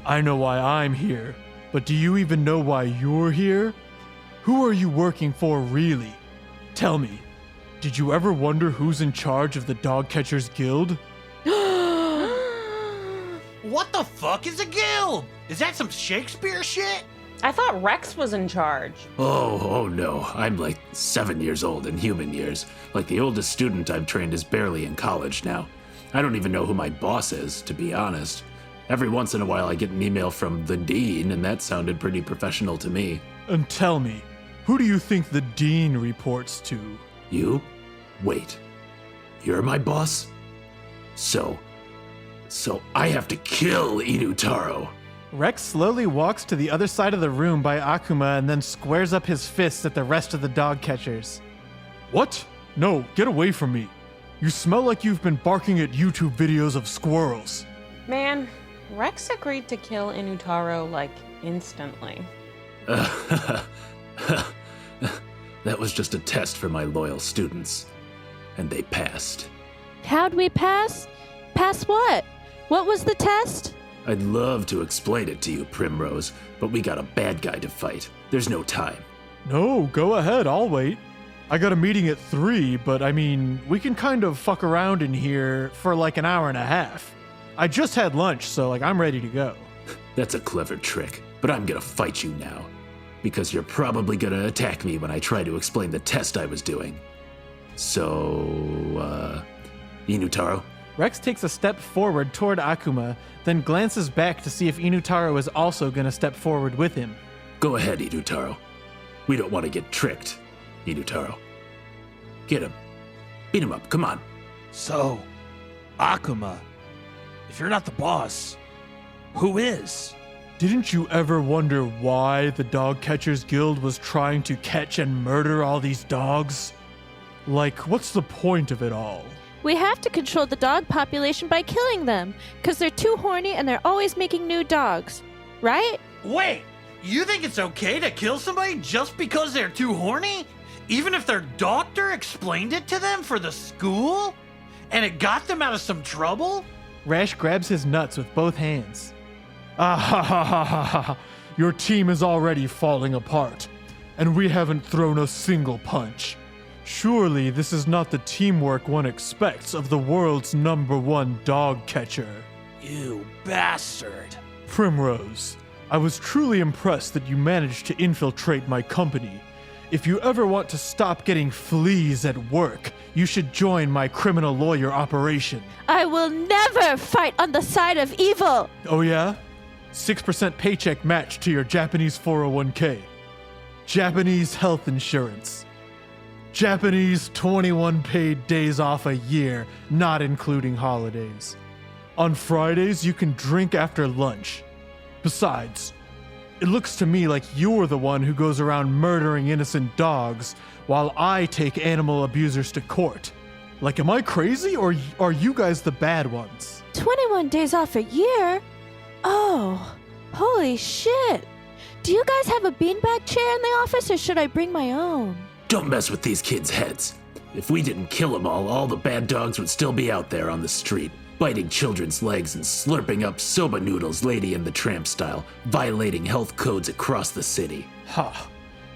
I know why I'm here, but do you even know why you're here? Who are you working for, really? Tell me, did you ever wonder who's in charge of the Dogcatchers Guild? What the fuck is a guild? Is that some Shakespeare shit? I thought Rex was in charge. Oh no, I'm like 7 years old in human years. Like the oldest student I've trained is barely in college now. I don't even know who my boss is, to be honest. Every once in a while I get an email from the dean, and that sounded pretty professional to me. And tell me, who do you think the dean reports to? You? Wait. You're my boss? So I have to kill Inutaro. Rex slowly walks to the other side of the room by Akuma and then squares up his fists at the rest of the Dogcatchers. What? No, get away from me. You smell like you've been barking at YouTube videos of squirrels. Man, Rex agreed to kill Inutaro, like, instantly. That was just a test for my loyal students. And they passed. How'd we pass? Pass what? What was the test? I'd love to explain it to you, Primrose, but we got a bad guy to fight. There's no time. No, go ahead, I'll wait. I got a meeting at 3, but I mean, we can kind of fuck around in here for like an hour and a half. I just had lunch, so like I'm ready to go. That's a clever trick, but I'm gonna fight you now. Because you're probably gonna attack me when I try to explain the test I was doing. So, Inutaro? Rex takes a step forward toward Akuma, then glances back to see if Inutaro is also gonna step forward with him. Go ahead, Inutaro. We don't want to get tricked, Inutaro. Get him. Beat him up, come on. So, Akuma, if you're not the boss, who is? Didn't you ever wonder why the Dogcatchers Guild was trying to catch and murder all these dogs? Like, what's the point of it all? We have to control the dog population by killing them, because they're too horny and they're always making new dogs. Right? Wait, you think it's okay to kill somebody just because they're too horny? Even if their doctor explained it to them for the school? And it got them out of some trouble? Rash grabs his nuts with both hands. Ah ha ha ha ha ha. Your team is already falling apart, and we haven't thrown a single punch. Surely this is not the teamwork one expects of the world's #1 dog catcher. You bastard. Primrose, I was truly impressed that you managed to infiltrate my company. If you ever want to stop getting fleas at work, you should join my criminal lawyer operation. I will never fight on the side of evil. Oh yeah? 6% paycheck match to your Japanese 401k. Japanese health insurance. Japanese 21 paid days off a year, not including holidays. On Fridays, you can drink after lunch. Besides, it looks to me like you're the one who goes around murdering innocent dogs while I take animal abusers to court. Like, am I crazy, or are you guys the bad ones? 21 days off a year? Oh, holy shit. Do you guys have a beanbag chair in the office, or should I bring my own? Don't mess with these kids' heads. If we didn't kill them all the bad dogs would still be out there on the street, biting children's legs and slurping up soba noodles Lady and the Tramp style, violating health codes across the city. Ha!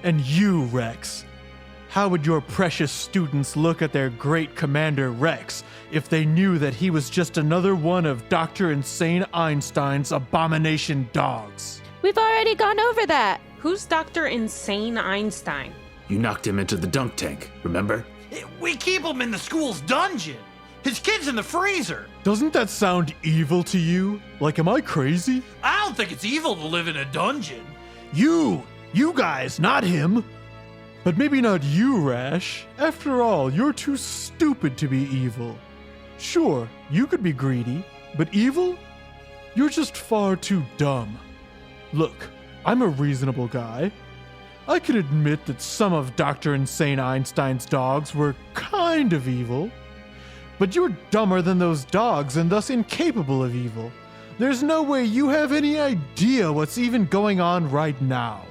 And you, Rex. How would your precious students look at their great commander Rex if they knew that he was just another one of Dr. Insane Einstein's abomination dogs? We've already gone over that. Who's Dr. Insane Einstein? You knocked him into the dunk tank, remember? We keep him in the school's dungeon. His kid's in the freezer. Doesn't that sound evil to you? Like, am I crazy? I don't think it's evil to live in a dungeon. You guys, not him. But maybe not you, Rash. After all, you're too stupid to be evil. Sure, you could be greedy, but evil? You're just far too dumb. Look, I'm a reasonable guy. I can admit that some of Dr. Insane Einstein's dogs were kind of evil. But you're dumber than those dogs and thus incapable of evil. There's no way you have any idea what's even going on right now.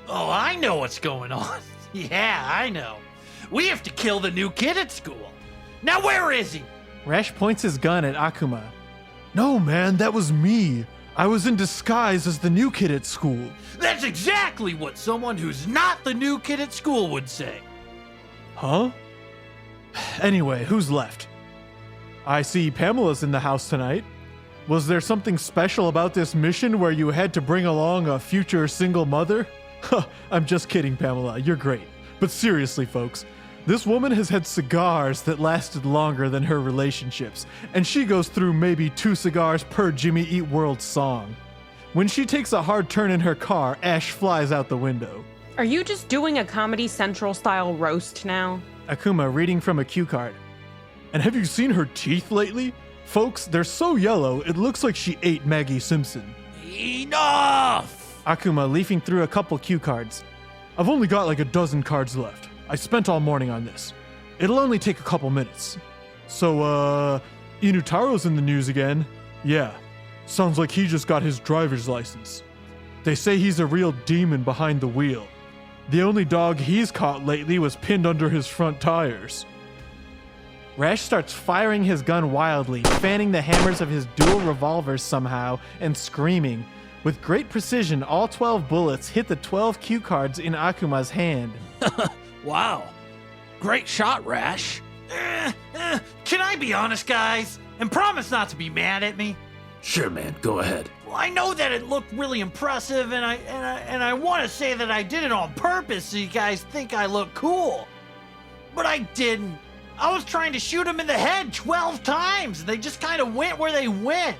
Oh, I know what's going on. Yeah, I know. We have to kill the new kid at school. Now where is he? Rash points his gun at Akuma. No, man, that was me. I was in disguise as the new kid at school. That's exactly what someone who's not the new kid at school would say. Huh? Anyway, who's left? I see Pamela's in the house tonight. Was there something special about this mission where you had to bring along a future single mother? I'm just kidding, Pamela. You're great. But seriously, folks, this woman has had cigars that lasted longer than her relationships, and she goes through maybe 2 cigars per Jimmy Eat World song. When she takes a hard turn in her car, ash flies out the window. Are you just doing a Comedy Central style roast now? Akuma reading from a cue card. And have you seen her teeth lately? Folks, they're so yellow, it looks like she ate Maggie Simpson. Enough! Akuma leafing through a couple cue cards. I've only got like a dozen cards left. I spent all morning on this. It'll only take a couple minutes. So, Inutaro's in the news again. Yeah, sounds like he just got his driver's license. They say he's a real demon behind the wheel. The only dog he's caught lately was pinned under his front tires. Rash starts firing his gun wildly, fanning the hammers of his dual revolvers somehow, and screaming. With great precision, all 12 bullets hit the 12 cue cards in Akuma's hand. Wow. Great shot, Rash. Can I be honest, guys? And promise not to be mad at me? Sure, man, go ahead. Well, I know that it looked really impressive, and I want to say that I did it on purpose so you guys think I look cool. But I didn't. I was trying to shoot him in the head 12 times, and they just kind of went where they went.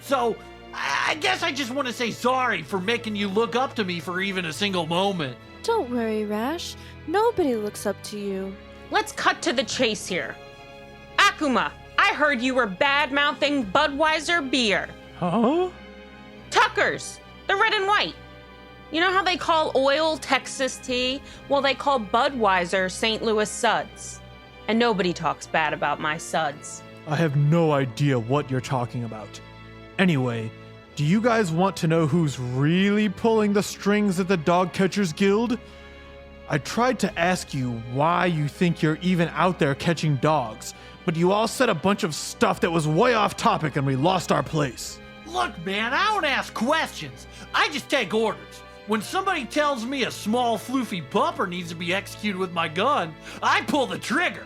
So, I guess I just want to say sorry for making you look up to me for even a single moment. Don't worry, Rash. Nobody looks up to you. Let's cut to the chase here. Akuma, I heard you were bad-mouthing Budweiser beer. Huh? Tucker's, the red and white. You know how they call oil Texas tea? Well, they call Budweiser St. Louis Suds. And nobody talks bad about my suds. I have no idea what you're talking about. Anyway, do you guys want to know who's really pulling the strings at the Dogcatchers Guild? I tried to ask you why you think you're even out there catching dogs, but you all said a bunch of stuff that was way off topic and we lost our place. Look, man, I don't ask questions. I just take orders. When somebody tells me a small, floofy pupper needs to be executed with my gun, I pull the trigger.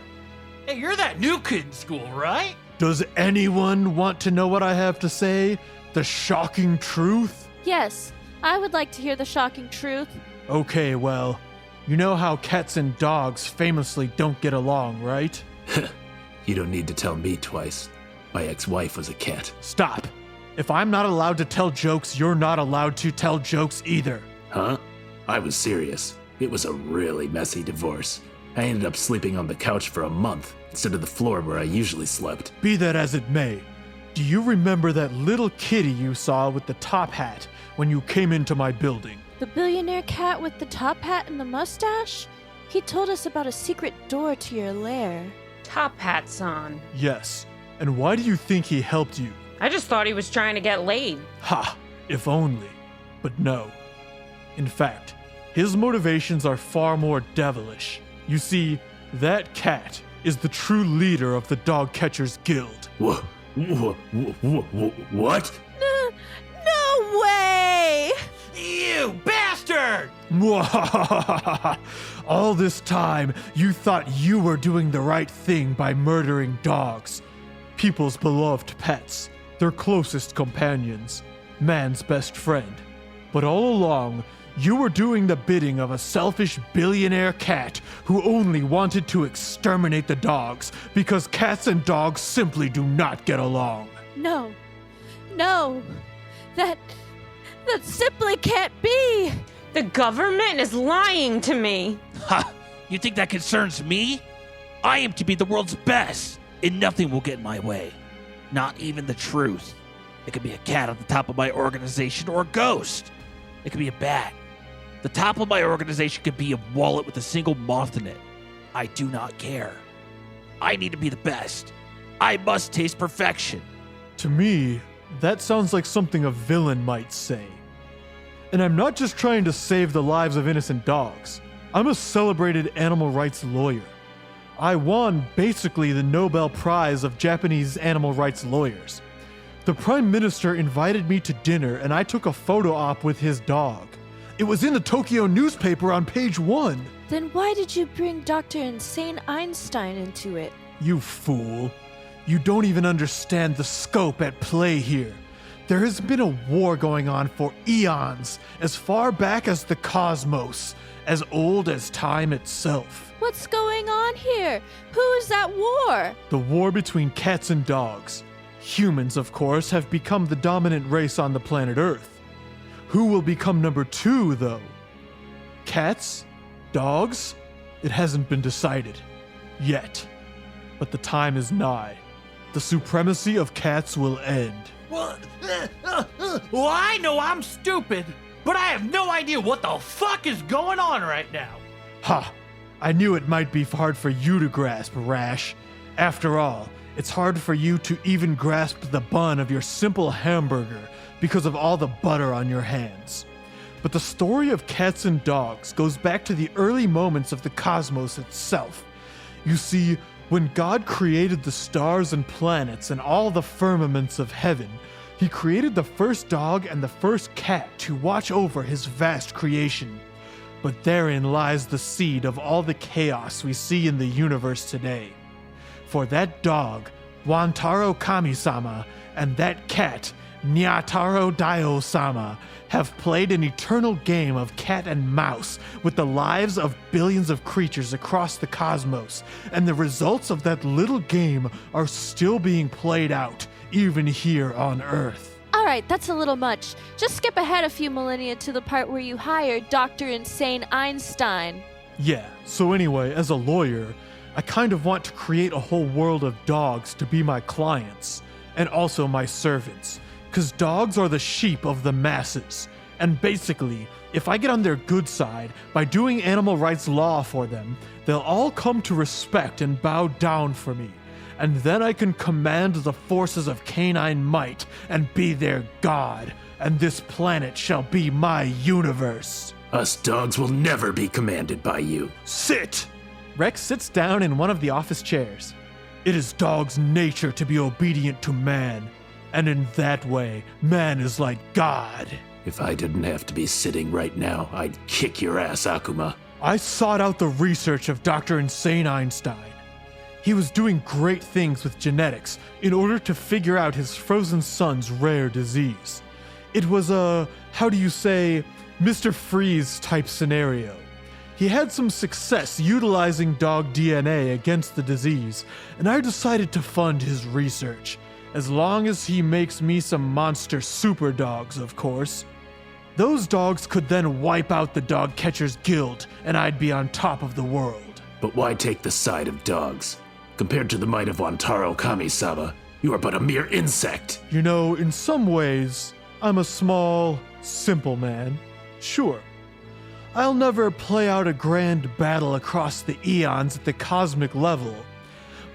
Hey, you're that new kid in school, right? Does anyone want to know what I have to say? The shocking truth? Yes, I would like to hear the shocking truth. Okay, well, you know how cats and dogs famously don't get along, right? You don't need to tell me twice. My ex-wife was a cat. Stop. If I'm not allowed to tell jokes, you're not allowed to tell jokes either. Huh? I was serious. It was a really messy divorce. I ended up sleeping on the couch for a month instead of the floor where I usually slept. Be that as it may, do you remember that little kitty you saw with the top hat when you came into my building? The billionaire cat with the top hat and the mustache? He told us about a secret door to your lair. Top hat's on. Yes. And why do you think he helped you? I just thought he was trying to get laid. Ha! If only. But no. In fact, his motivations are far more devilish. You see, that cat is the true leader of the Dogcatchers Guild. What? No way! You bastard! All this time, you thought you were doing the right thing by murdering dogs. People's beloved pets, their closest companions, man's best friend. But all along, you were doing the bidding of a selfish billionaire cat who only wanted to exterminate the dogs because cats and dogs simply do not get along. No. That simply can't be. The government is lying to me. Ha! You think that concerns me? I am to be the world's best, and nothing will get in my way. Not even the truth. It could be a cat on the top of my organization or a ghost. It could be a bat. The top of my organization could be a wallet with a single moth in it. I do not care. I need to be the best. I must taste perfection. To me, that sounds like something a villain might say. And I'm not just trying to save the lives of innocent dogs. I'm a celebrated animal rights lawyer. I won basically the Nobel Prize of Japanese animal rights lawyers. The Prime Minister invited me to dinner and I took a photo op with his dog. It was in the Tokyo newspaper on page 1. Then why did you bring Dr. Insane Einstein into it? You fool. You don't even understand the scope at play here. There has been a war going on for eons, as far back as the cosmos, as old as time itself. What's going on here? Who is at war? The war between cats and dogs. Humans, of course, have become the dominant race on the planet Earth. Who will become number 2, though? Cats? Dogs? It hasn't been decided. Yet. But the time is nigh. The supremacy of cats will end. Well, I know I'm stupid, but I have no idea what the fuck is going on right now. Ha! I knew it might be hard for you to grasp, Rash. After all, it's hard for you to even grasp the bun of your simple hamburger because of all the butter on your hands. But the story of cats and dogs goes back to the early moments of the cosmos itself. You see, when God created the stars and planets and all the firmaments of heaven, he created the first dog and the first cat to watch over his vast creation. But therein lies the seed of all the chaos we see in the universe today. For that dog, Wantaro Kami-sama, and that cat, Nyataro Dio-sama, have played an eternal game of cat and mouse with the lives of billions of creatures across the cosmos, and the results of that little game are still being played out, even here on Earth. Alright, that's a little much. Just skip ahead a few millennia to the part where you hired Dr. Insane Einstein. Yeah, so anyway, as a lawyer, I kind of want to create a whole world of dogs to be my clients, and also my servants. Because dogs are the sheep of the masses. And basically, if I get on their good side by doing animal rights law for them, they'll all come to respect and bow down for me. And then I can command the forces of canine might and be their god. And this planet shall be my universe. Us dogs will never be commanded by you. Sit! Rex sits down in one of the office chairs. It is dog's nature to be obedient to man. And in that way, man is like God. If I didn't have to be sitting right now, I'd kick your ass, Akuma. I sought out the research of Dr. Insane Einstein. He was doing great things with genetics in order to figure out his frozen son's rare disease. It was a, Mr. Freeze type scenario. He had some success utilizing dog DNA against the disease, and I decided to fund his research. As long as he makes me some monster super dogs, of course. Those dogs could then wipe out the Dogcatchers Guild, and I'd be on top of the world. But why take the side of dogs? Compared to the might of Wantaro Kami-sama, you are but a mere insect. You know, in some ways, I'm a small, simple man. Sure, I'll never play out a grand battle across the eons at the cosmic level.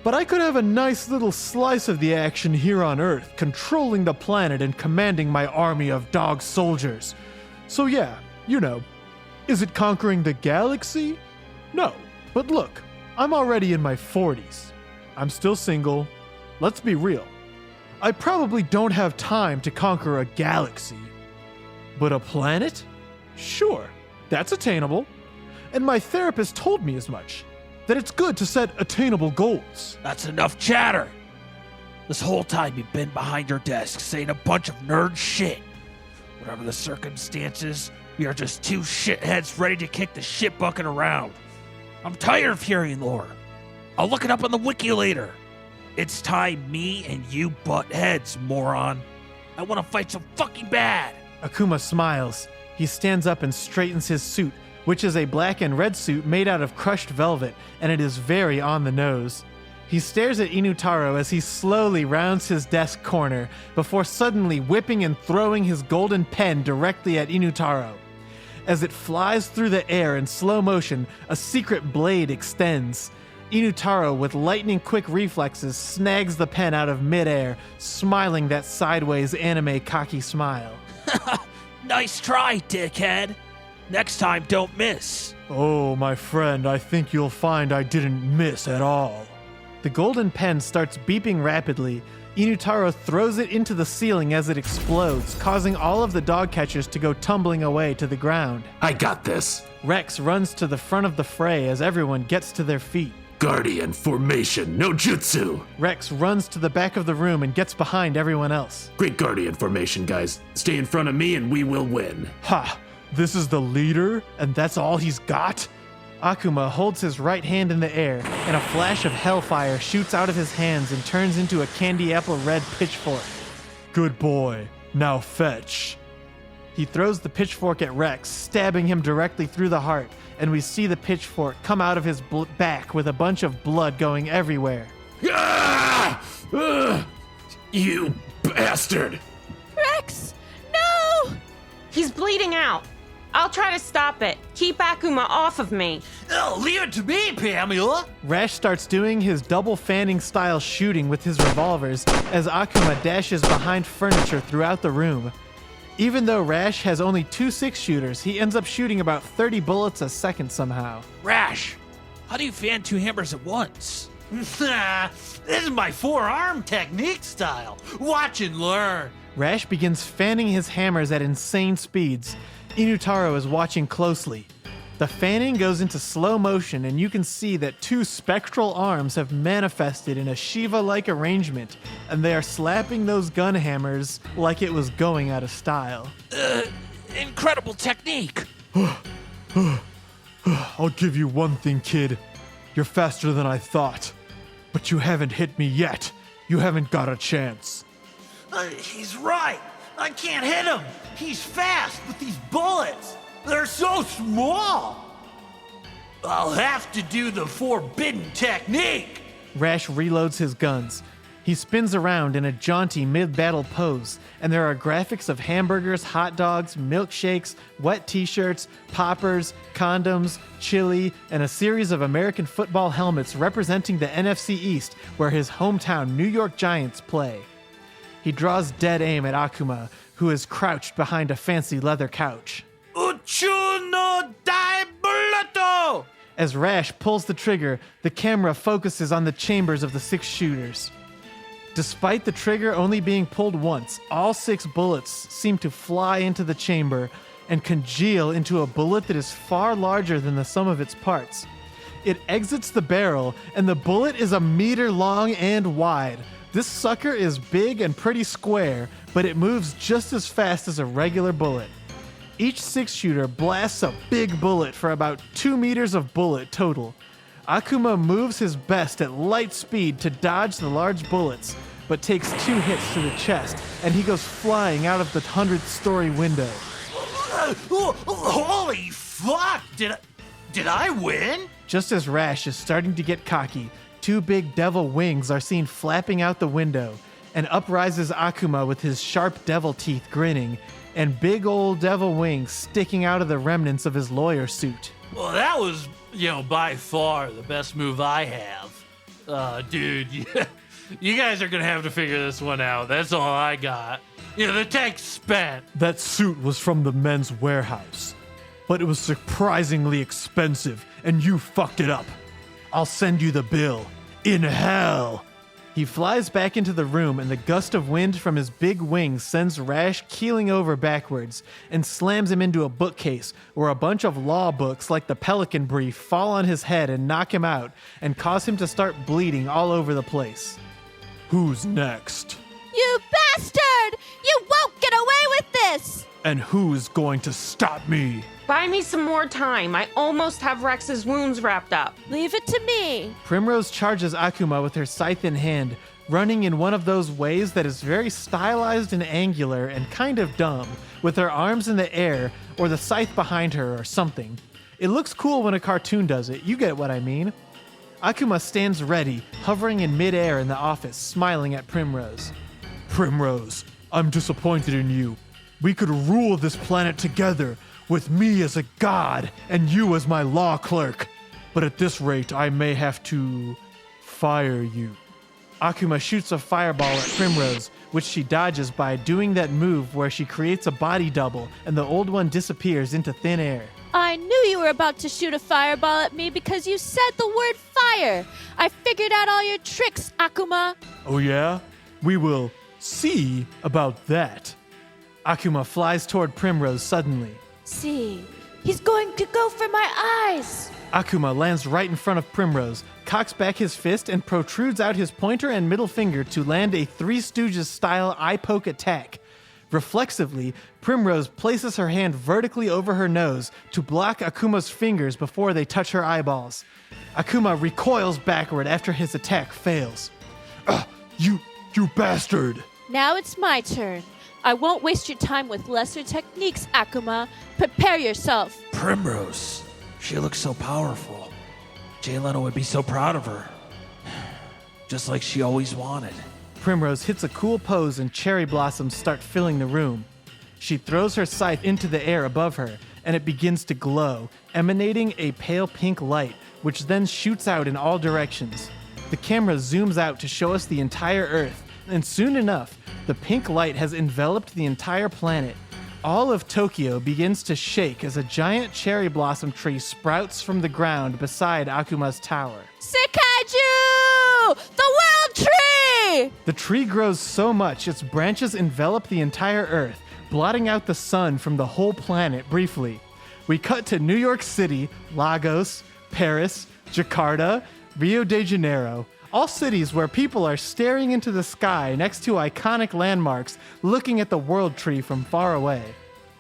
But I could have a nice little slice of the action here on Earth, controlling the planet and commanding my army of dog soldiers. So yeah, you know. Is it conquering the galaxy? No. But look, I'm already in my 40s. I'm still single. Let's be real. I probably don't have time to conquer a galaxy. But a planet? Sure, that's attainable. And my therapist told me as much. That it's good to set attainable goals. That's enough chatter. This whole time you've been behind your desk saying a bunch of nerd shit. Whatever the circumstances, we are just two shitheads ready to kick the shit bucket around. I'm tired of hearing lore. I'll look it up on the wiki later. It's time me and you butt heads, moron. I want to fight so fucking bad. Akuma smiles. He stands up and straightens his suit, which is a black and red suit made out of crushed velvet, and it is very on the nose. He stares at Inutaro as he slowly rounds his desk corner before suddenly whipping and throwing his golden pen directly at Inutaro. As it flies through the air in slow motion, a secret blade extends. Inutaro, with lightning-quick reflexes, snags the pen out of midair, smiling that sideways anime cocky smile. Nice try, dickhead. Next time, don't miss. Oh, my friend, I think you'll find I didn't miss at all. The golden pen starts beeping rapidly. Inutaro throws it into the ceiling as it explodes, causing all of the Dogcatchers to go tumbling away to the ground. I got this. Rex runs to the front of the fray as everyone gets to their feet. Guardian formation, no jutsu. Rex runs to the back of the room and gets behind everyone else. Great Guardian formation, guys. Stay in front of me and we will win. Ha! This is the leader, and that's all he's got? Akuma holds his right hand in the air, and a flash of hellfire shoots out of his hands and turns into a candy apple red pitchfork. Good boy. Now fetch. He throws the pitchfork at Rex, stabbing him directly through the heart, and we see the pitchfork come out of his back with a bunch of blood going everywhere. Ah! Ugh! You bastard! Rex! No! He's bleeding out. I'll try to stop it. Keep Akuma off of me. Oh, leave it to me, Pamela. Rash starts doing his double fanning style shooting with his revolvers as Akuma dashes behind furniture throughout the room. Even though Rash has only 2 6-shooters, he ends up shooting about 30 bullets a second somehow. Rash, how do you fan 2 hammers at once? This is my forearm technique style. Watch and learn. Rash begins fanning his hammers at insane speeds. Inutaro is watching closely. The fanning goes into slow motion, and you can see that 2 spectral arms have manifested in a Shiva-like arrangement, and they are slapping those gun hammers like it was going out of style. Incredible technique. I'll give you one thing, kid. You're faster than I thought. But you haven't hit me yet. You haven't got a chance. He's right. I can't hit him. He's fast, but these bullets, they're so small. I'll have to do the forbidden technique. Rash reloads his guns. He spins around in a jaunty mid-battle pose, and there are graphics of hamburgers, hot dogs, milkshakes, wet t-shirts, poppers, condoms, chili, and a series of American football helmets representing the NFC East, where his hometown New York Giants play. He draws dead aim at Akuma, who is crouched behind a fancy leather couch. Uchu no Daiburuto! As Rash pulls the trigger, the camera focuses on the chambers of the 6 shooters. Despite the trigger only being pulled once, all 6 bullets seem to fly into the chamber and congeal into a bullet that is far larger than the sum of its parts. It exits the barrel, and the bullet is 1 meter long and wide. This sucker is big and pretty square, but it moves just as fast as a regular bullet. Each 6-shooter blasts a big bullet for about 2 meters of bullet total. Akuma moves his best at light speed to dodge the large bullets, but takes 2 hits to the chest, and he goes flying out of the 100-story window. Holy fuck! Did I win? Just as Rash is starting to get cocky, 2 big devil wings are seen flapping out the window, and up rises Akuma with his sharp devil teeth grinning, and big old devil wings sticking out of the remnants of his lawyer suit. Well, that was, by far the best move I have. Dude, you guys are gonna have to figure this one out. That's all I got. The tech's spent. That suit was from the men's warehouse, but it was surprisingly expensive, and you fucked it up. I'll send you the bill. In hell! He flies back into the room, and the gust of wind from his big wings sends Rash keeling over backwards and slams him into a bookcase where a bunch of law books like the Pelican Brief fall on his head and knock him out and cause him to start bleeding all over the place. Who's next? You bastard! You won't get away with this! And who's going to stop me? Buy me some more time. I almost have Rex's wounds wrapped up. Leave it to me. Primrose charges Akuma with her scythe in hand, running in one of those ways that is very stylized and angular and kind of dumb, with her arms in the air or the scythe behind her or something. It looks cool when a cartoon does it, you get what I mean. Akuma stands ready, hovering in midair in the office, smiling at Primrose. Primrose, I'm disappointed in you. We could rule this planet together, with me as a god and you as my law clerk. But at this rate, I may have to fire you. Akuma shoots a fireball at Primrose, which she dodges by doing that move where she creates a body double and the old one disappears into thin air. I knew you were about to shoot a fireball at me because you said the word fire. I figured out all your tricks, Akuma. Oh yeah? We will see about that. Akuma flies toward Primrose suddenly. See, he's going to go for my eyes. Akuma lands right in front of Primrose, cocks back his fist, and protrudes out his pointer and middle finger to land a Three Stooges-style eye poke attack. Reflexively, Primrose places her hand vertically over her nose to block Akuma's fingers before they touch her eyeballs. Akuma recoils backward after his attack fails. You bastard! Now it's my turn. I won't waste your time with lesser techniques, Akuma. Prepare yourself. Primrose. She looks so powerful. Jay Leno would be so proud of her. Just like she always wanted. Primrose hits a cool pose and cherry blossoms start filling the room. She throws her scythe into the air above her, and it begins to glow, emanating a pale pink light, which then shoots out in all directions. The camera zooms out to show us the entire Earth, and soon enough, the pink light has enveloped the entire planet. All of Tokyo begins to shake as a giant cherry blossom tree sprouts from the ground beside Akuma's tower. Sikaiju! The world tree! The tree grows so much its branches envelop the entire Earth, blotting out the sun from the whole planet briefly. We cut to New York City, Lagos, Paris, Jakarta, Rio de Janeiro, all cities where people are staring into the sky next to iconic landmarks, looking at the world tree from far away.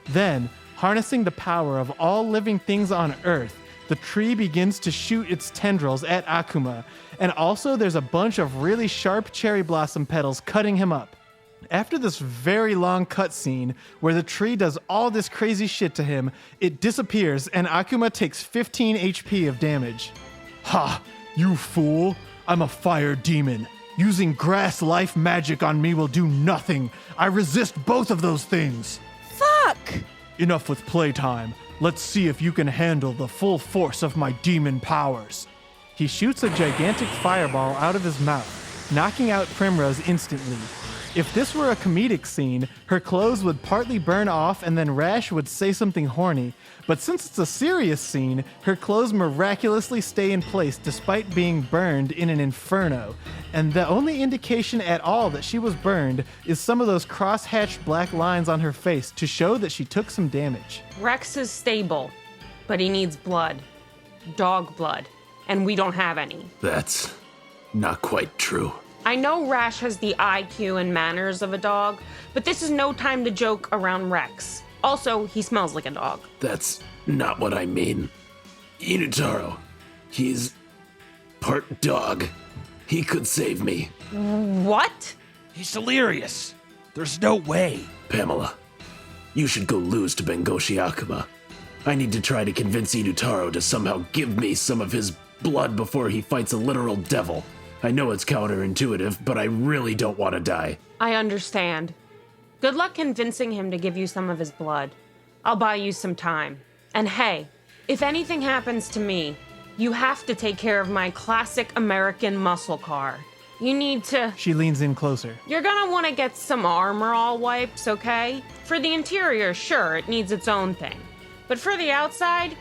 Then, harnessing the power of all living things on Earth, the tree begins to shoot its tendrils at Akuma, and also there's a bunch of really sharp cherry blossom petals cutting him up. After this very long cutscene, where the tree does all this crazy shit to him, it disappears and Akuma takes 15 HP of damage. Ha! You fool! I'm a fire demon. Using grass life magic on me will do nothing. I resist both of those things. Fuck! Enough with playtime. Let's see if you can handle the full force of my demon powers. He shoots a gigantic fireball out of his mouth, knocking out Primrose instantly. If this were a comedic scene, her clothes would partly burn off and then Rash would say something horny. But since it's a serious scene, her clothes miraculously stay in place despite being burned in an inferno. And the only indication at all that she was burned is some of those cross-hatched black lines on her face to show that she took some damage. Rex is stable, but he needs blood. Dog blood. And we don't have any. That's not quite true. I know Rash has the IQ and manners of a dog, but this is no time to joke around Rex. Also, he smells like a dog. That's not what I mean. Inutaro, he's part dog. He could save me. What? He's delirious. There's no way. Pamela, you should go lose to Bengoshi Akuma. I need to try to convince Inutaro to somehow give me some of his blood before he fights a literal devil. I know it's counterintuitive, but I really don't want to die. I understand. Good luck convincing him to give you some of his blood. I'll buy you some time. And hey, if anything happens to me, you have to take care of my classic American muscle car. You need to... She leans in closer. You're gonna want to get some Armor All wipes, okay? For the interior, sure, it needs its own thing. But for the outside,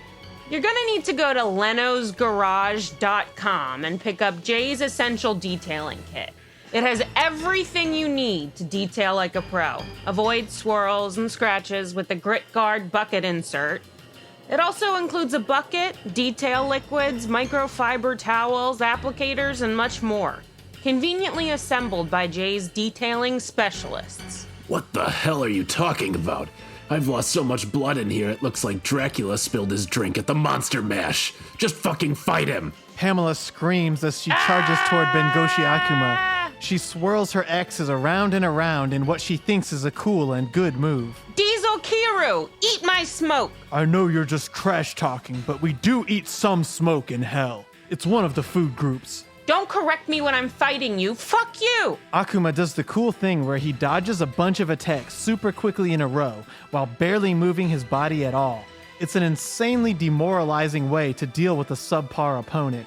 you're gonna need to go to lenosgarage.com and pick up Jay's Essential Detailing Kit. It has everything you need to detail like a pro. Avoid swirls and scratches with the Grit Guard bucket insert. It also includes a bucket, detail liquids, microfiber towels, applicators, and much more. Conveniently assembled by Jay's detailing specialists. What the hell are you talking about? I've lost so much blood in here it looks like Dracula spilled his drink at the Monster Mash. Just fucking fight him! Pamela screams as she charges toward Bengoshi Akuma. She swirls her axes around and around in what she thinks is a cool and good move. Diesel Kiru, eat my smoke! I know you're just trash talking, but we do eat some smoke in hell. It's one of the food groups. Don't correct me when I'm fighting you. Fuck you! Akuma does the cool thing where he dodges a bunch of attacks super quickly in a row while barely moving his body at all. It's an insanely demoralizing way to deal with a subpar opponent.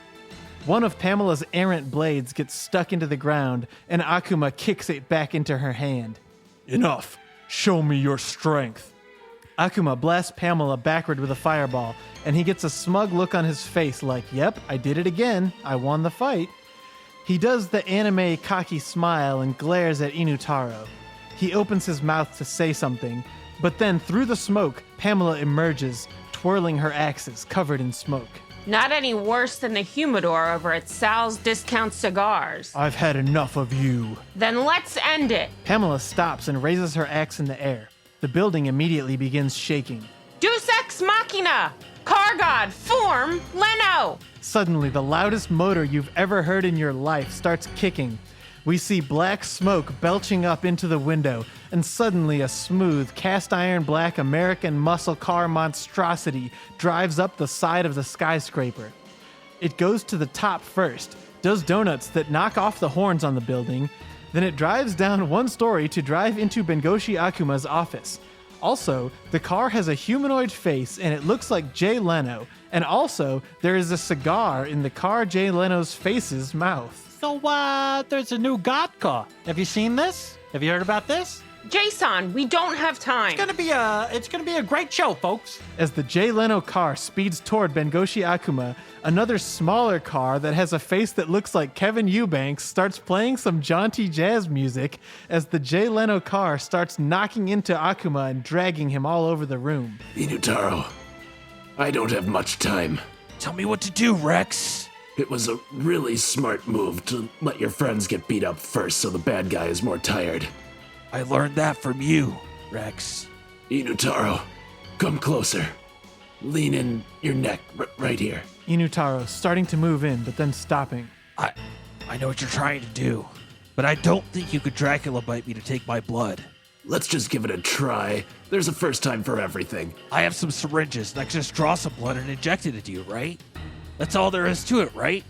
One of Pamela's errant blades gets stuck into the ground and Akuma kicks it back into her hand. Enough! Show me your strength! Akuma blasts Pamela backward with a fireball, and he gets a smug look on his face like, yep, I did it again. I won the fight. He does the anime cocky smile and glares at Inutaro. He opens his mouth to say something, but then through the smoke, Pamela emerges, twirling her axes covered in smoke. Not any worse than the humidor over at Sal's Discount Cigars. I've had enough of you. Then let's end it. Pamela stops and raises her axe in the air. The building immediately begins shaking. Deus Ex Machina! Car God, form Leno! Suddenly, the loudest motor you've ever heard in your life starts kicking. We see black smoke belching up into the window, and suddenly a smooth, cast-iron black American muscle car monstrosity drives up the side of the skyscraper. It goes to the top first, does donuts that knock off the horns on the building, then it drives down one story to drive into Bengoshi Akuma's office. Also, the car has a humanoid face and it looks like Jay Leno, and also there is a cigar in the car Jay Leno's face's mouth. So, there's a new God car. Have you seen this? Have you heard about this? Jason, we don't have time. It's gonna be a great show, folks. As the Jay Leno car speeds toward Bengoshi Akuma, another smaller car that has a face that looks like Kevin Eubanks starts playing some jaunty jazz music as the Jay Leno car starts knocking into Akuma and dragging him all over the room. Inutaro, I don't have much time. Tell me what to do, Rex. It was a really smart move to let your friends get beat up first so the bad guy is more tired. I learned that from you, Rex. Inutaro, come closer. Lean in your neck right here. Inutaro starting to move in, but then stopping. I know what you're trying to do, but I don't think you could Dracula bite me to take my blood. Let's just give it a try. There's a first time for everything. I have some syringes, and I can just draw some blood and inject it into you, right? That's all there is to it, right?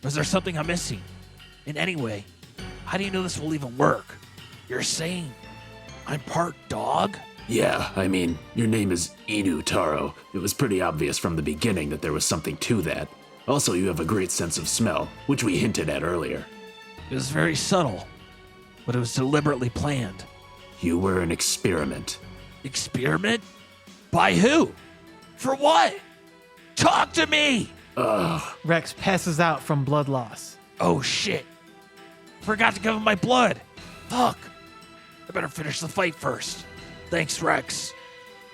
Or is there something I'm missing? And anyway, how do you know this will even work? You're saying I'm part dog? Yeah, I mean, your name is Inutaro. It was pretty obvious from the beginning that there was something to that. Also, you have a great sense of smell, which we hinted at earlier. It was very subtle, but it was deliberately planned. You were an experiment. Experiment? By who? For what? Talk to me! Rex passes out from blood loss. Oh shit. Forgot to give him my blood. Fuck. I better finish the fight first. Thanks, Rex.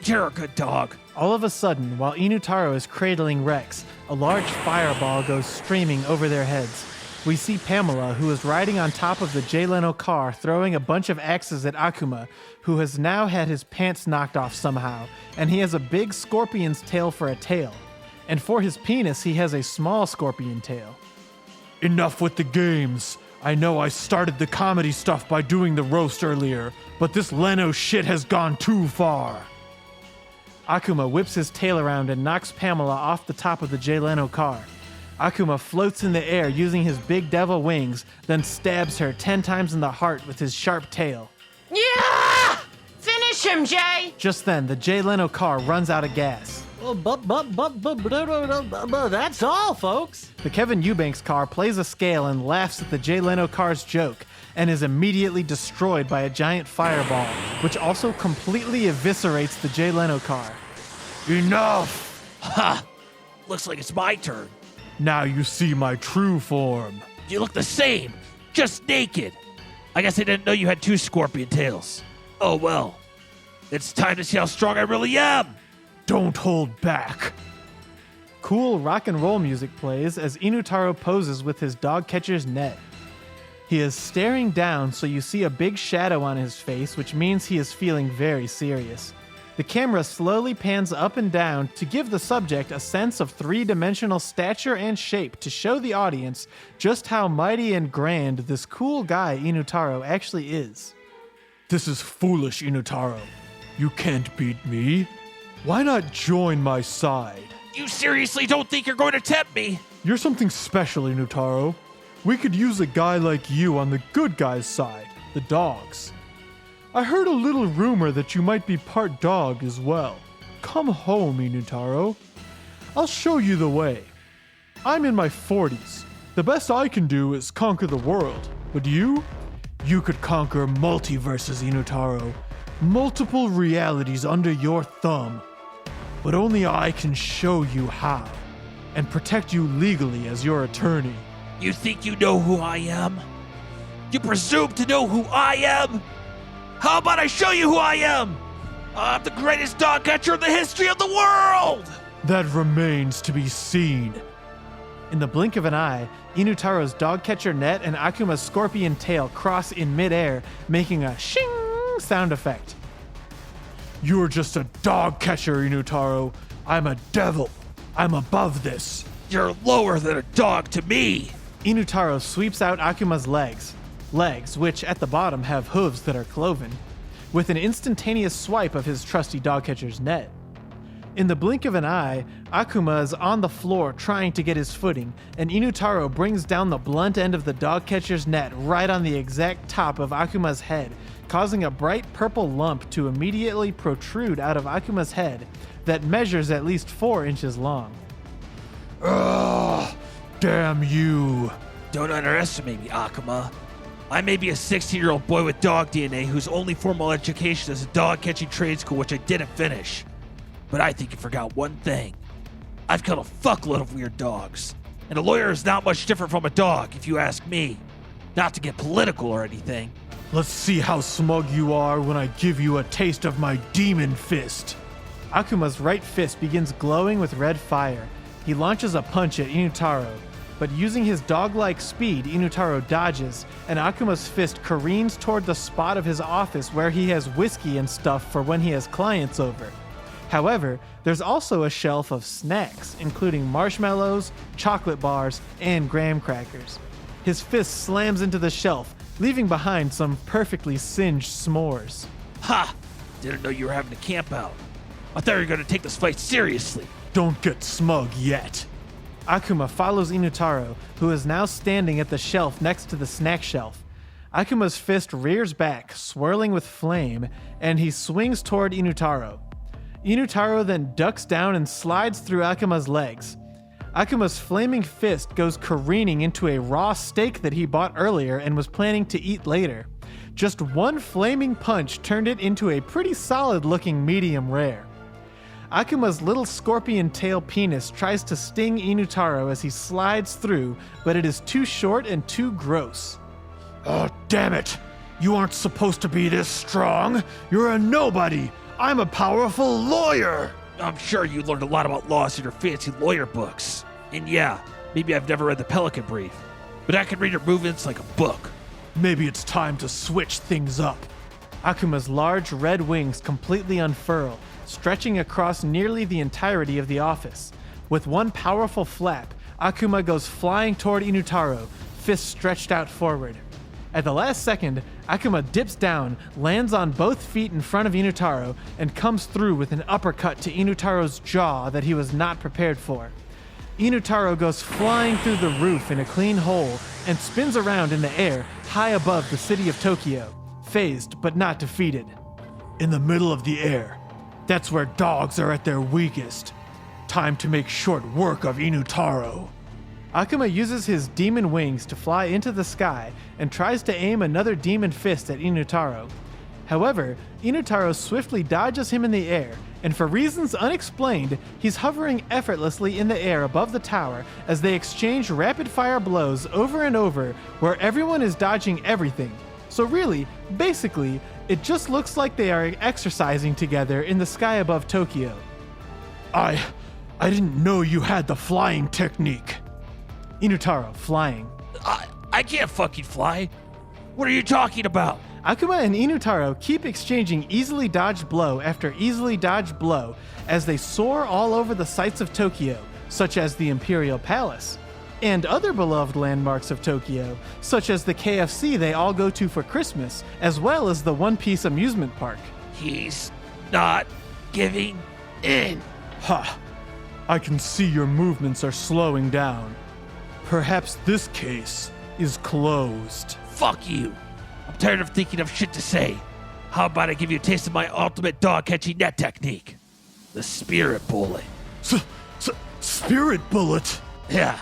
You're a good dog. All of a sudden, while Inutaro is cradling Rex, a large fireball goes streaming over their heads. We see Pamela, who is riding on top of the Jay Leno car, throwing a bunch of axes at Akuma, who has now had his pants knocked off somehow, and he has a big scorpion's tail for a tail. And for his penis, he has a small scorpion tail. Enough with the games. I know I started the comedy stuff by doing the roast earlier, but this Leno shit has gone too far. Akuma whips his tail around and knocks Pamela off the top of the Jay Leno car. Akuma floats in the air using his big devil wings, then stabs her 10 times in the heart with his sharp tail. Yeah! Finish him, Jay! Just then, the Jay Leno car runs out of gas. That's all, folks. The Kevin Eubanks car plays a scale and laughs at the Jay Leno car's joke, and is immediately destroyed by a giant fireball, which also completely eviscerates the Jay Leno car. Enough! Ha! Looks like it's my turn. Now you see my true form. You look the same, just naked. I guess I didn't know you had 2 scorpion tails. Oh well. It's time to see how strong I really am. Don't hold back. Cool rock and roll music plays as Inutaro poses with his Dogcatcher's net. He is staring down, so you see a big shadow on his face, which means he is feeling very serious. The camera slowly pans up and down to give the subject a sense of 3-dimensional stature and shape to show the audience just how mighty and grand this cool guy Inutaro actually is. This is foolish, Inutaro. You can't beat me. Why not join my side? You seriously don't think you're going to tempt me? You're something special, Inutaro. We could use a guy like you on the good guy's side, the dogs. I heard a little rumor that you might be part dog as well. Come home, Inutaro. I'll show you the way. I'm in my 40s. The best I can do is conquer the world. But you? You could conquer multiverses, Inutaro. Multiple realities under your thumb. But only I can show you how, and protect you legally as your attorney. You think you know who I am? You presume to know who I am? How about I show you who I am? I'm the greatest dog catcher in the history of the world! That remains to be seen. In the blink of an eye, Inutaro's dogcatcher net and Akuma's scorpion tail cross in midair, making a shing sound effect. You're just a dog catcher, Inutaro. I'm a devil. I'm above this. You're lower than a dog to me! Inutaro sweeps out Akuma's legs, which at the bottom have hooves that are cloven, with an instantaneous swipe of his trusty dogcatcher's net. In the blink of an eye, Akuma is on the floor trying to get his footing, and Inutaro brings down the blunt end of the dogcatcher's net right on the exact top of Akuma's head, causing a bright purple lump to immediately protrude out of Akuma's head that measures at least 4 inches long. Ugh! Damn you! Don't underestimate me, Akuma. I may be a 16-year-old boy with dog DNA whose only formal education is a dog-catching trade school, which I didn't finish. But I think you forgot one thing. I've killed a fuckload of weird dogs. And a lawyer is not much different from a dog, if you ask me. Not to get political or anything. Let's see how smug you are when I give you a taste of my demon fist. Akuma's right fist begins glowing with red fire. He launches a punch at Inutaro, but using his dog-like speed, Inutaro dodges, and Akuma's fist careens toward the spot of his office where he has whiskey and stuff for when he has clients over. However, there's also a shelf of snacks, including marshmallows, chocolate bars, and graham crackers. His fist slams into the shelf, leaving behind some perfectly singed s'mores. Ha! Didn't know you were having a camp out. I thought you were going to take this fight seriously. Don't get smug yet. Akuma follows Inutaro, who is now standing at the shelf next to the snack shelf. Akuma's fist rears back, swirling with flame, and he swings toward Inutaro. Inutaro then ducks down and slides through Akuma's legs. Akuma's flaming fist goes careening into a raw steak that he bought earlier and was planning to eat later. Just one flaming punch turned it into a pretty solid-looking medium rare. Akuma's little scorpion tail penis tries to sting Inutaro as he slides through, but it is too short and too gross. Oh, damn it! You aren't supposed to be this strong! You're a nobody! I'm a powerful lawyer! I'm sure you learned a lot about laws in your fancy lawyer books. And yeah, maybe I've never read the Pelican Brief, but I can read your movements like a book. Maybe it's time to switch things up. Akuma's large red wings completely unfurl, stretching across nearly the entirety of the office. With one powerful flap, Akuma goes flying toward Inutaro, fists stretched out forward. At the last second, Akuma dips down, lands on both feet in front of Inutaro, and comes through with an uppercut to Inutaro's jaw that he was not prepared for. Inutaro goes flying through the roof in a clean hole and spins around in the air high above the city of Tokyo, phased but not defeated. In the middle of the air, that's where dogs are at their weakest. Time to make short work of Inutaro. Akuma uses his demon wings to fly into the sky and tries to aim another demon fist at Inutaro. However, Inutaro swiftly dodges him in the air, and for reasons unexplained, he's hovering effortlessly in the air above the tower as they exchange rapid-fire blows over and over where everyone is dodging everything. So really, basically, it just looks like they are exercising together in the sky above Tokyo. I didn't know you had the flying technique. Inutaro, flying. I can't fucking fly. What are you talking about? Akuma and Inutaro keep exchanging easily dodged blow after easily dodged blow as they soar all over the sights of Tokyo, such as the Imperial Palace, and other beloved landmarks of Tokyo, such as the KFC they all go to for Christmas, as well as the One Piece amusement park. He's not giving in. Ha! I can see your movements are slowing down. Perhaps this case is closed. Fuck you. I'm tired of thinking of shit to say. How about I give you a taste of my ultimate dog-catching net technique? The Spirit Bullet. Spirit Bullet? Yeah,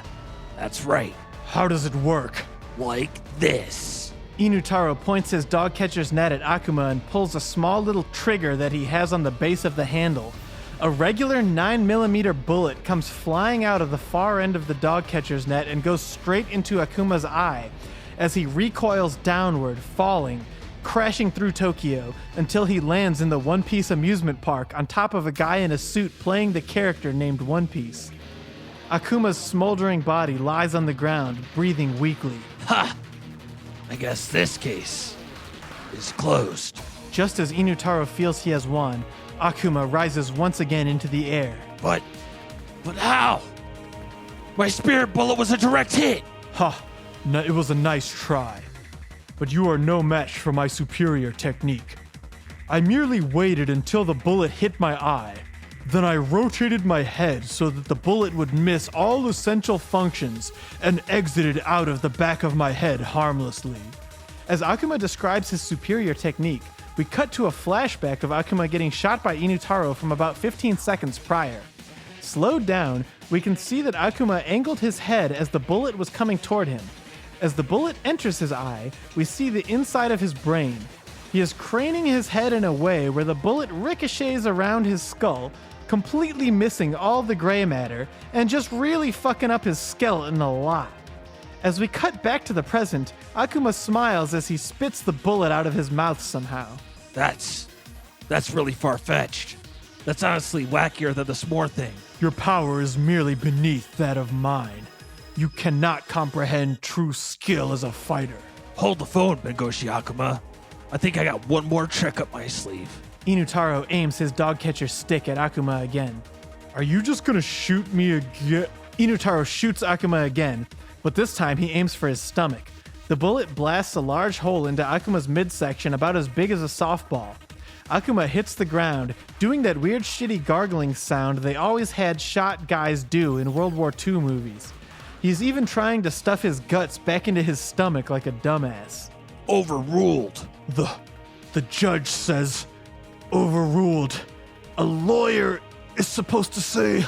that's right. How does it work? Like this. Inutaro points his dogcatcher's net at Akuma and pulls a small little trigger that he has on the base of the handle. A regular 9mm bullet comes flying out of the far end of the Dogcatcher's net and goes straight into Akuma's eye as he recoils downward, falling, crashing through Tokyo until he lands in the One Piece amusement park on top of a guy in a suit playing the character named One Piece. Akuma's smoldering body lies on the ground, breathing weakly. Ha! I guess this case is closed. Just as Inutaro feels he has won, Akuma rises once again into the air. But how? My spirit bullet was a direct hit. Ha! It was a nice try. But you are no match for my superior technique. I merely waited until the bullet hit my eye. Then I rotated my head so that the bullet would miss all essential functions and exited out of the back of my head harmlessly. As Akuma describes his superior technique, we cut to a flashback of Akuma getting shot by Inutaro from about 15 seconds prior. Slowed down, we can see that Akuma angled his head as the bullet was coming toward him. As the bullet enters his eye, we see the inside of his brain. He is craning his head in a way where the bullet ricochets around his skull, completely missing all the gray matter and just really fucking up his skeleton a lot. As we cut back to the present, Akuma smiles as he spits the bullet out of his mouth somehow. That's really far-fetched. That's honestly wackier than the s'more thing. Your power is merely beneath that of mine. You cannot comprehend true skill as a fighter. Hold the phone, Bengoshi Akuma. I think I got one more trick up my sleeve. Inutaro aims his Dogcatcher stick at Akuma again. Are you just gonna shoot me again? Inutaro shoots Akuma again, but this time he aims for his stomach. The bullet blasts a large hole into Akuma's midsection about as big as a softball. Akuma hits the ground, doing that weird shitty gargling sound they always had shot guys do in World War II movies. He's even trying to stuff his guts back into his stomach like a dumbass. Overruled. The judge says, overruled. A lawyer is supposed to say,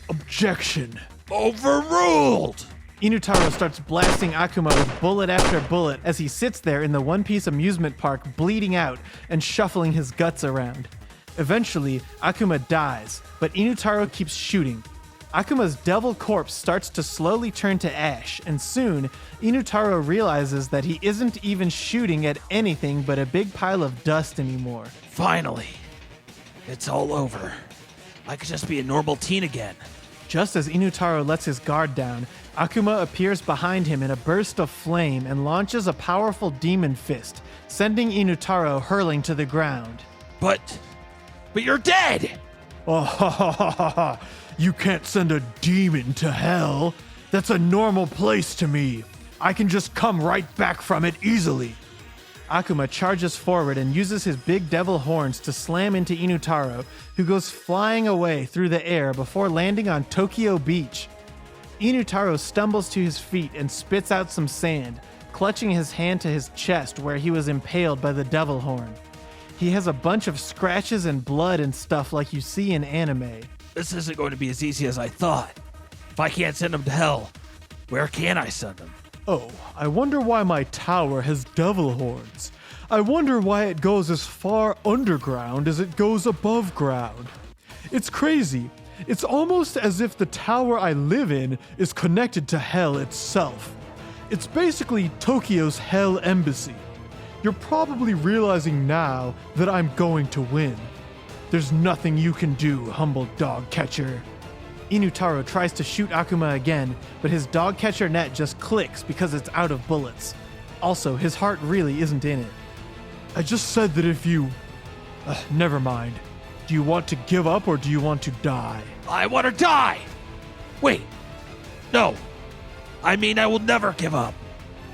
objection. Overruled! Inutaro starts blasting Akuma with bullet after bullet as he sits there in the One Piece amusement park bleeding out and shuffling his guts around. Eventually, Akuma dies, but Inutaro keeps shooting. Akuma's devil corpse starts to slowly turn to ash, and soon, Inutaro realizes that he isn't even shooting at anything but a big pile of dust anymore. Finally. It's all over. I could just be a normal teen again. Just as Inutaro lets his guard down, Akuma appears behind him in a burst of flame and launches a powerful demon fist, sending Inutaro hurling to the ground. But you're dead! Oh, ha ha ha ha ha! You can't send a demon to hell. That's a normal place to me. I can just come right back from it easily. Akuma charges forward and uses his big devil horns to slam into Inutaro, who goes flying away through the air before landing on Tokyo Beach. Inutaro stumbles to his feet and spits out some sand, clutching his hand to his chest where he was impaled by the devil horn. He has a bunch of scratches and blood and stuff like you see in anime. This isn't going to be as easy as I thought. If I can't send him to hell, where can I send him? Oh, I wonder why my tower has devil horns. I wonder why it goes as far underground as it goes above ground. It's crazy. It's almost as if the tower I live in is connected to hell itself. It's basically Tokyo's Hell Embassy. You're probably realizing now that I'm going to win. There's nothing you can do, humble Dogcatcher. Inutaro tries to shoot Akuma again, but his Dogcatcher net just clicks because it's out of bullets. Also, his heart really isn't in it. I just said that if you... never mind. Do you want to give up or do you want to die? I want to die! Wait. No. I mean, I will never give up.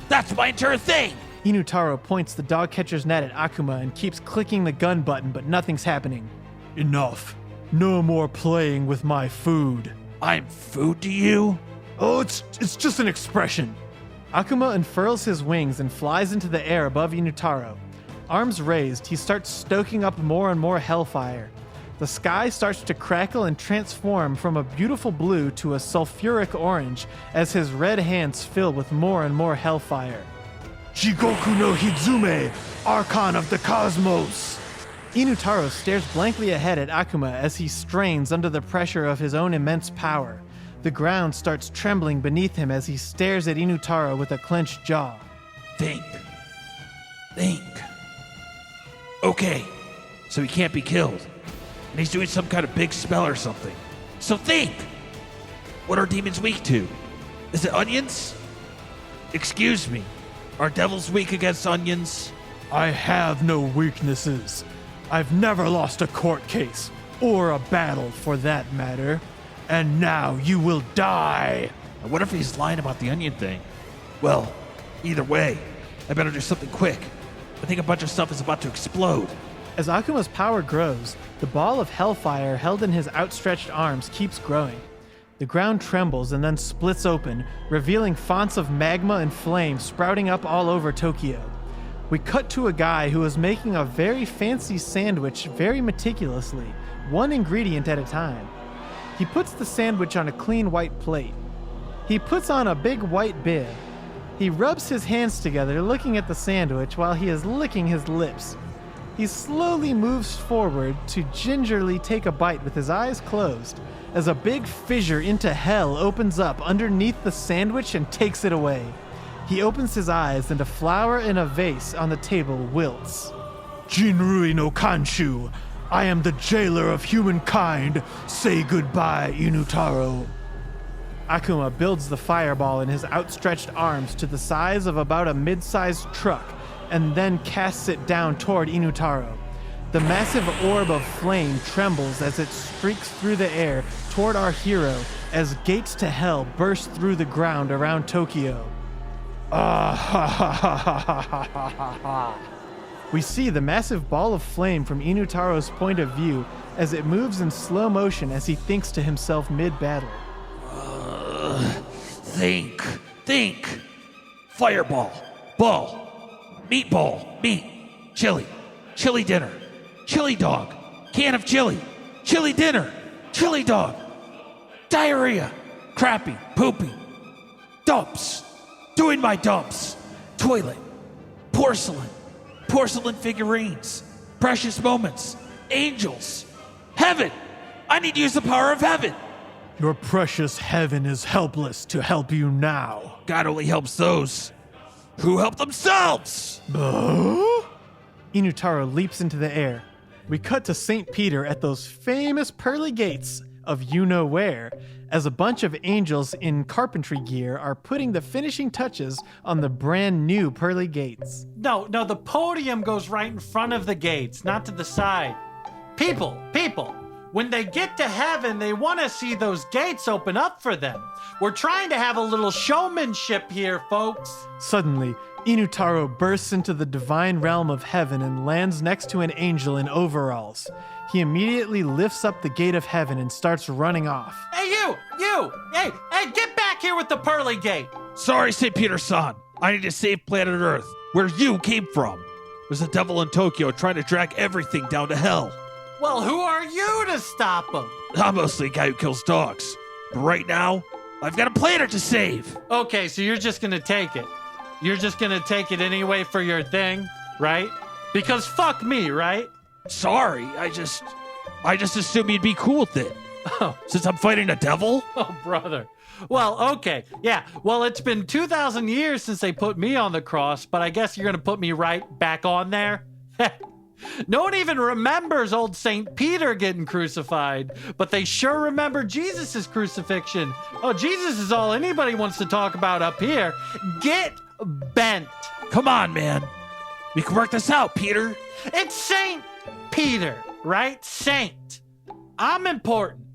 That's my entire thing! Inutaro points the Dogcatcher's net at Akuma and keeps clicking the gun button, but nothing's happening. Enough. No more playing with my food. I'm food to you? Oh, it's just an expression. Akuma unfurls his wings and flies into the air above Inutaro. Arms raised, he starts stoking up more and more hellfire. The sky starts to crackle and transform from a beautiful blue to a sulfuric orange as his red hands fill with more and more hellfire. Jigoku no Hizume, Archon of the Cosmos! Inutaro stares blankly ahead at Akuma as he strains under the pressure of his own immense power. The ground starts trembling beneath him as he stares at Inutaro with a clenched jaw. Think. Okay, so he can't be killed. And he's doing some kind of big spell or something. So think! What are demons weak to? Is it onions? Excuse me, are devils weak against onions? I have no weaknesses. I've never lost a court case, or a battle for that matter. And now you will die. And what if he's lying about the onion thing? Well, either way, I better do something quick. I think a bunch of stuff is about to explode. As Akuma's power grows, the ball of hellfire held in his outstretched arms keeps growing. The ground trembles and then splits open, revealing fonts of magma and flame sprouting up all over Tokyo. We cut to a guy who is making a very fancy sandwich very meticulously, one ingredient at a time. He puts the sandwich on a clean white plate. He puts on a big white bib. He rubs his hands together looking at the sandwich while he is licking his lips. He slowly moves forward to gingerly take a bite with his eyes closed as a big fissure into hell opens up underneath the sandwich and takes it away. He opens his eyes and a flower in a vase on the table wilts. Jinrui no Kanshu, I am the jailer of humankind. Say goodbye, Inutaro. Akuma builds the fireball in his outstretched arms to the size of about a mid-sized truck and then casts it down toward Inutaro. The massive orb of flame trembles as it streaks through the air toward our hero as gates to hell burst through the ground around Tokyo. We see the massive ball of flame from Inutaro's point of view as it moves in slow motion as he thinks to himself mid-battle. Think. Fireball. Ball. Meatball. Meat. Chili. Chili dinner. Chili dog. Can of chili. Chili dinner. Chili dog. Diarrhea. Crappy. Poopy. Dumps. Doing my dumps. Toilet. Porcelain. Porcelain figurines. Precious moments. Angels. Heaven. I need to use the power of heaven. Your precious heaven is helpless to help you now. God only helps those who help themselves. Inutaro leaps into the air. We cut to St. Peter at those famous pearly gates of you-know-where as a bunch of angels in carpentry gear are putting the finishing touches on the brand new pearly gates. No, the podium goes right in front of the gates, not to the side. People, when they get to heaven, they want to see those gates open up for them. We're trying to have a little showmanship here, folks. Suddenly, Inutaro bursts into the divine realm of heaven and lands next to an angel in overalls. He immediately lifts up the gate of heaven and starts running off. Hey, you! Hey, get back here with the pearly gate! Sorry, St. Peter-san. I need to save planet Earth, where you came from. There's a devil in Tokyo trying to drag everything down to hell. Well, who are you to stop him? I'm mostly a guy who kills dogs. But right now, I've got a planet to save. Okay, so you're just gonna take it. You're just gonna take it anyway for your thing, right? Because fuck me, right? Sorry, I just assumed you'd be cool with it. Oh. Since I'm fighting a devil? Oh, brother. Well, okay. Yeah, well, it's been 2,000 years since they put me on the cross, but I guess you're gonna put me right back on there? No one even remembers old St. Peter getting crucified, but they sure remember Jesus' crucifixion. Oh, Jesus is all anybody wants to talk about up here. Get bent. Come on, man. We can work this out, Peter. It's St. Peter, right? Saint. I'm important.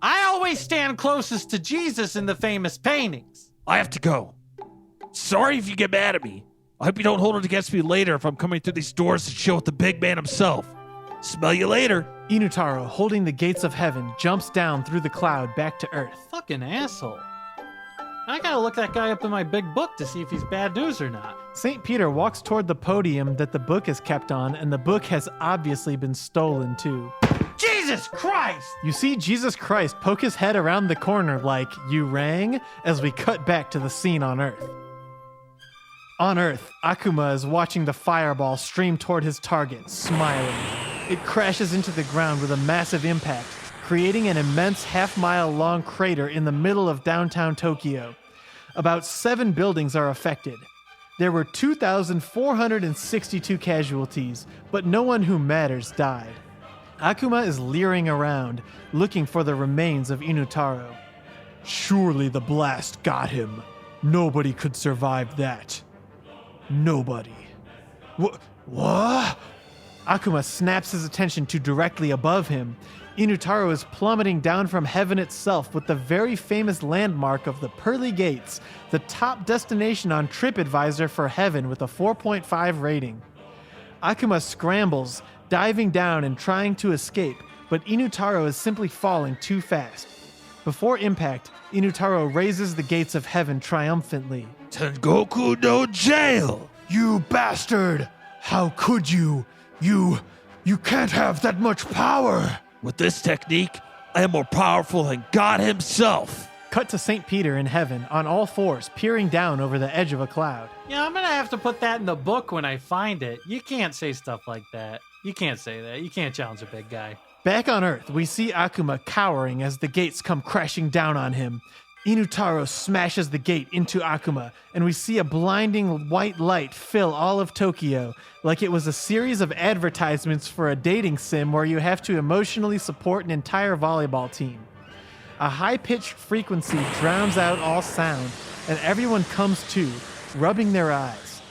I always stand closest to Jesus in the famous paintings. I have to go. Sorry if you get mad at me. I hope you don't hold it against me later if I'm coming through these doors to chill with the big man himself. Smell you later. Inutaro, holding the gates of heaven, jumps down through the cloud back to Earth. Fucking asshole. I gotta look that guy up in my big book to see if he's bad news or not. St. Peter walks toward the podium that the book is kept on, and the book has obviously been stolen too. Jesus Christ! You see Jesus Christ poke his head around the corner like, "You rang?" as we cut back to the scene on Earth. On Earth, Akuma is watching the fireball stream toward his target, smiling. It crashes into the ground with a massive impact, creating an immense half-mile-long crater in the middle of downtown Tokyo. About 7 buildings are affected. There were 2,462 casualties, but no one who matters died. Akuma is leering around, looking for the remains of Inutaro. Surely the blast got him. Nobody could survive that. Nobody. What? Akuma snaps his attention to directly above him. Inutaro is plummeting down from heaven itself with the very famous landmark of the Pearly Gates, the top destination on TripAdvisor for heaven with a 4.5 rating. Akuma scrambles, diving down and trying to escape, but Inutaro is simply falling too fast. Before impact, Inutaro raises the gates of heaven triumphantly. Tengoku no jail! You bastard! How could you? You can't have that much power! With this technique, I am more powerful than God himself. Cut to St. Peter in heaven, on all fours, peering down over the edge of a cloud. Yeah, I'm gonna have to put that in the book when I find it. You can't say stuff like that. You can't say that. You can't challenge a big guy. Back on Earth, we see Akuma cowering as the gates come crashing down on him. Inutaro smashes the gate into Akuma, and we see a blinding white light fill all of Tokyo, like it was a series of advertisements for a dating sim where you have to emotionally support an entire volleyball team. A high-pitched frequency drowns out all sound, and everyone comes to, rubbing their eyes.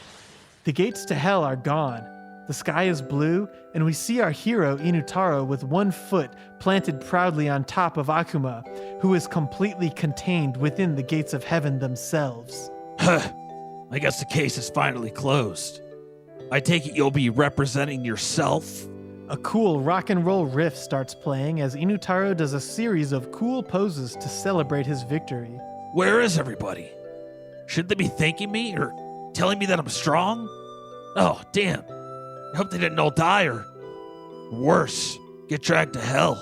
The gates to hell are gone. The sky is blue, and we see our hero Inutaro with one foot planted proudly on top of Akuma, who is completely contained within the gates of heaven themselves. I guess the case is finally closed. I take it you'll be representing yourself? A cool rock and roll riff starts playing as Inutaro does a series of cool poses to celebrate his victory. Where is everybody? Should they be thanking me or telling me that I'm strong? Oh, damn. I hope they didn't all die or, worse, get dragged to hell.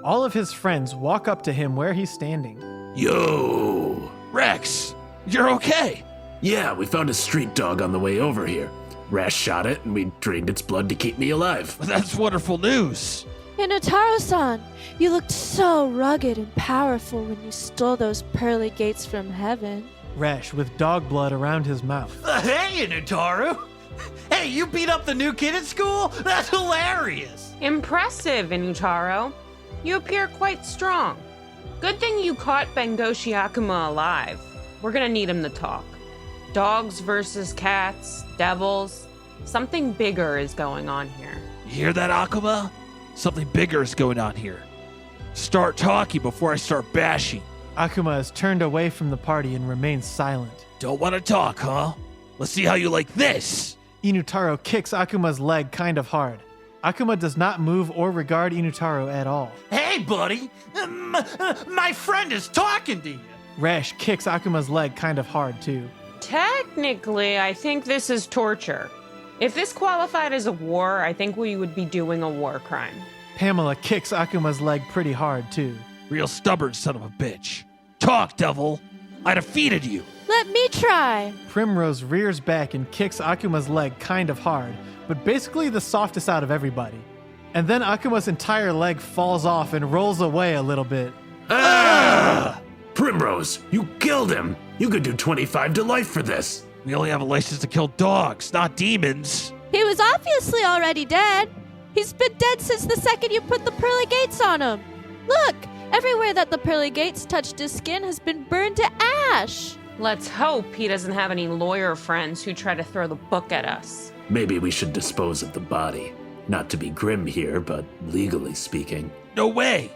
All of his friends walk up to him where he's standing. Yo! Rex, you're okay. Yeah, we found a street dog on the way over here. Rash shot it, and we drained its blood to keep me alive. That's wonderful news. Inutaro-san, you looked so rugged and powerful when you stole those pearly gates from heaven. Rash with dog blood around his mouth. Hey, Inutaro! Hey, you beat up the new kid at school? That's hilarious! Impressive, Inutaro. You appear quite strong. Good thing you caught Bengoshi Akuma alive. We're gonna need him to talk. Dogs versus cats, devils. Something bigger is going on here. You hear that, Akuma? Something bigger is going on here. Start talking before I start bashing. Akuma is turned away from the party and remains silent. Don't want to talk, huh? Let's see how you like this. Inutaro kicks Akuma's leg kind of hard. Akuma does not move or regard Inutaro at all. Hey, buddy! My friend is talking to you! Rash kicks Akuma's leg kind of hard too. Technically, I think this is torture. If this qualified as a war, I think we would be doing a war crime. Pamela kicks Akuma's leg pretty hard too. Real stubborn son of a bitch. Talk, devil. I defeated you. Let me try. Primrose rears back and kicks Akuma's leg kind of hard, but basically the softest out of everybody. And then Akuma's entire leg falls off and rolls away a little bit. Ah! Primrose, you killed him! You could do 25 to life for this! We only have a license to kill dogs, not demons. He was obviously already dead. He's been dead since the second you put the pearly gates on him. Look, everywhere that the pearly gates touched his skin has been burned to ash. Let's hope he doesn't have any lawyer friends who try to throw the book at us. Maybe we should dispose of the body. Not to be grim here, but legally speaking. No way.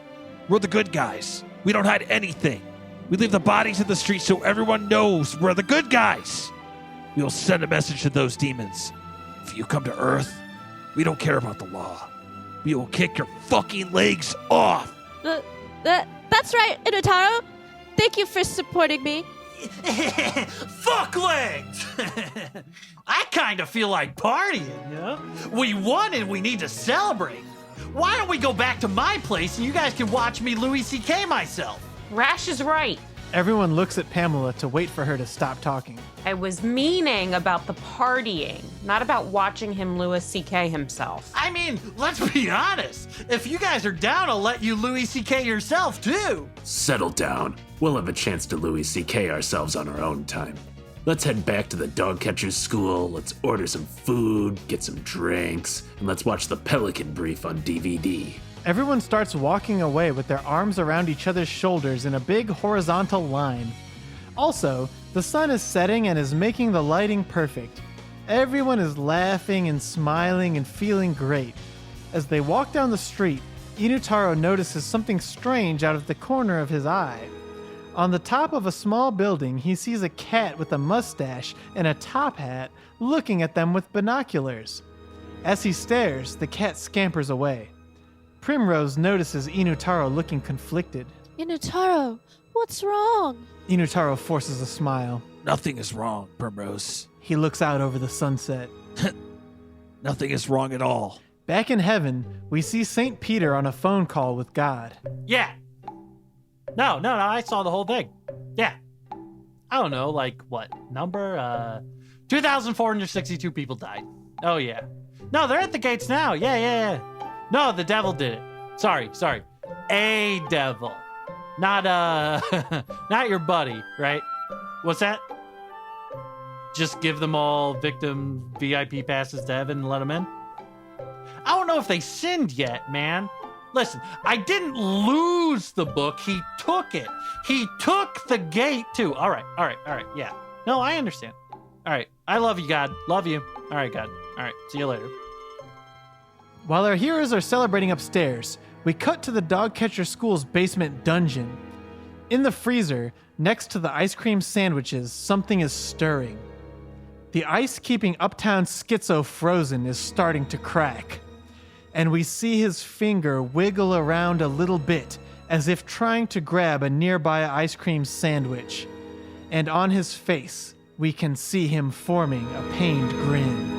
We're the good guys. We don't hide anything. We leave the bodies in the street so everyone knows we're the good guys. We will send a message to those demons. If you come to Earth, we don't care about the law. We will kick your fucking legs off. That's right, Inutaro. Thank you for supporting me. Fuck legs! I kind of feel like partying, you know? We won and we need to celebrate. Why don't we go back to my place and you guys can watch me Louis C.K. myself? Rash is right. Everyone looks at Pamela to wait for her to stop talking. I was meaning about the partying, not about watching him Louis C.K. himself. I mean, let's be honest. If you guys are down, I'll let you Louis C.K. yourself, too. Settle down. We'll have a chance to Louis C.K. ourselves on our own time. Let's head back to the Dogcatchers School, let's order some food, get some drinks, and let's watch the Pelican Brief on DVD. Everyone starts walking away with their arms around each other's shoulders in a big horizontal line. Also, the sun is setting and is making the lighting perfect. Everyone is laughing and smiling and feeling great. As they walk down the street, Inutaro notices something strange out of the corner of his eye. On the top of a small building, he sees a cat with a mustache and a top hat looking at them with binoculars. As he stares, the cat scampers away. Primrose notices Inutaro looking conflicted. Inutaro, what's wrong? Inutaro forces a smile. Nothing is wrong, Primrose. He looks out over the sunset. Nothing is wrong at all. Back in heaven, we see St. Peter on a phone call with God. Yeah. No, I saw the whole thing. Yeah. I don't know, like, what number? 2,462 people died. Oh, yeah. No, they're at the gates now. Yeah. No, the devil did it. Sorry. A devil. Not, not your buddy, right? What's that? Just give them all victim VIP passes to heaven and let them in? I don't know if they sinned yet, man. Listen, I didn't lose the book. He took it. He took the gate, too. All right. Yeah. No, I understand. All right. I love you, God. Love you. All right, God. All right. See you later. While our heroes are celebrating upstairs, we cut to the Dogcatcher School's basement dungeon. In the freezer, next to the ice cream sandwiches, something is stirring. The ice keeping Uptown Schizo frozen is starting to crack. And we see his finger wiggle around a little bit as if trying to grab a nearby ice cream sandwich. And on his face, we can see him forming a pained grin.